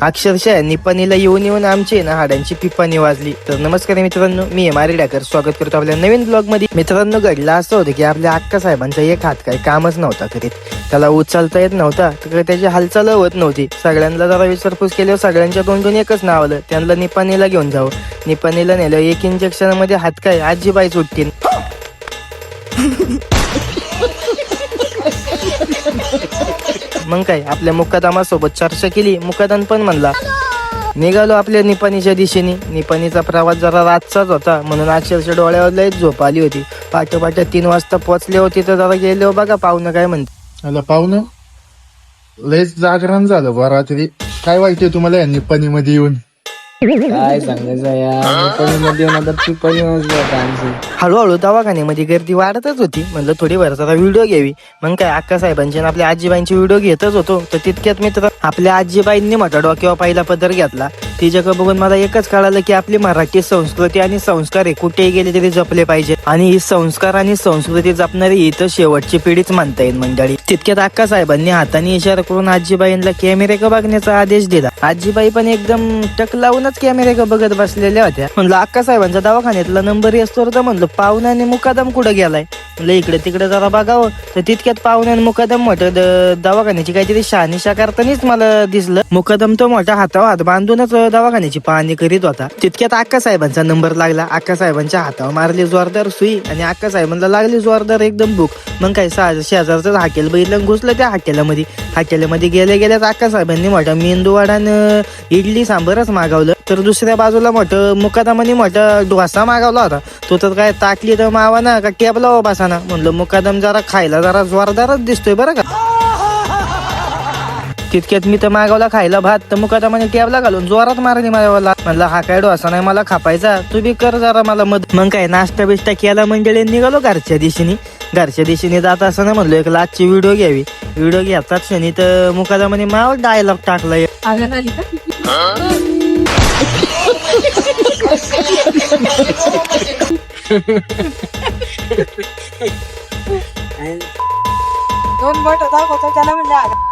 अक्षरशः निपाणीला येऊन येऊन आमची ना हाडांची पिपाणी वाजली. तर नमस्कार मित्रांनो, मी मारी डाकर स्वागत करतो आपल्या नवीन ब्लॉग मध्ये. मित्रांनो, घडलं असं होतं की आपल्या अक्का साहेबांचा एक हात काही कामच नव्हता करीत. त्याला उचलता येत नव्हता, तर त्याची हालचाल होत नव्हती. सगळ्यांना जरा विचारपूस केल्यावर सगळ्यांच्या तोंडून एकच नाव आलं, त्यांना निपाणीला घेऊन जावं. निपाणीला नेलं. एक इंजेक्शन मध्ये हात काय आजीबाई सुटतील. मग काय आपल्या मुक्कादामासोबत चर्चा केली. मुक्कादाम पण म्हणला. निघालो आपल्या निपाणीच्या दिशेने. निपाणीचा प्रवास जरा रातचाच होता, म्हणून अक्षरशः डोळ्यावर लयच झोप आली होती. पहाटे 3 वाजता पोहोचले होते, तर जरा गेलो बघा पाहुणं काय म्हणते. हॅलो पाहुणं, लयच जागरण झालं बा रात्री. काय वाटतंय तुम्हाला या निपाणीमध्ये येऊन? काय सांगायचं यामध्ये हळूहळू दवाखान्यामध्ये गर्दी वाढतच होती. म्हणलं थोडी वेळ जरा व्हिडिओ घ्यावी. मग काय अक्का साहेबांची आणि आपल्या आजीबाईंची व्हिडिओ घेतच होतो. तर तितक्यात मित्र आपल्या आजीबाईंनी मोठा डोक्यावर पहिला पदर घेतला. तिच्याकडे बघून मला एकच कळालं की आपली मराठी संस्कृती आणि संस्कार हे कुठेही गेले तरी जपले पाहिजे. आणि ही संस्कार आणि संस्कृती जपणारी ही तर शेवटची पिढीच म्हणता येईल मंडळी. तितक्यात अक्का साहेबांनी हाताने इशारा करून आजीबाईंना कॅमेऱ्याकडे बघण्याचा आदेश दिला. आजीबाई पण एकदम टक लावूनच कॅमेऱ्याकडे बघत बसलेल्या होत्या. म्हणलं अक्का साहेबांचा दवाखान्यातला नंबर असतो. तर म्हणलं पाहुण्याने मुकादम कुठं गेलाय. म्हणलं इकडे तिकडे जरा बघावं. तर तितक्यात पाहुण्याने मुकादम मोठं दवाखान्याची काहीतरी शहानिशा करतानाच मला दिसलं. मुकादम तो मोठा हातावर हात बांधूनच दवाखान्याची पाहणी करीत होता. तितक्यात अक्का साहेबांचा नंबर लागला. अक्का साहेबांच्या हातावर मारली जोरदार सुई आणि अक्का साहेबांना लागली जोरदार एकदम भूक. मग काय शेजारचं हाकेल बघितलं, घुसलं त्या हाकेल्यामध्ये गेल्याच अक्का साहेबांनी मोठा मेंदूवाडानं इडली सांबरच मागवलं. तर दुसऱ्या बाजूला मोठं मुकादमाने मोठा डोसा मागवला होता. तो तर काय ताकली तर मावा ना का टेबला बसाना. म्हणलं मुकादम जरा खायला जरा जोरदारच दिसतोय बरं का. तितक्यात मी तर मागवला खायला भात. तर मुकादमाने टेबला घालून जोरात मारली माझ्यावाला. म्हणलं हा काय डोसा नाही मला खापायचा, तू बी कर जरा मला मदत. मग काय नाश्ता बिष्टा केला मंडळी, निघालो घरच्या दिशेने जात असताना म्हणलो एक लाचची व्हिडिओ घ्यावी. व्हिडिओ घेतात क्षणी तर मुकादमाने माव डायलॉग टाकलाय. दोन बोट दाखवतो त्याला म्हणजे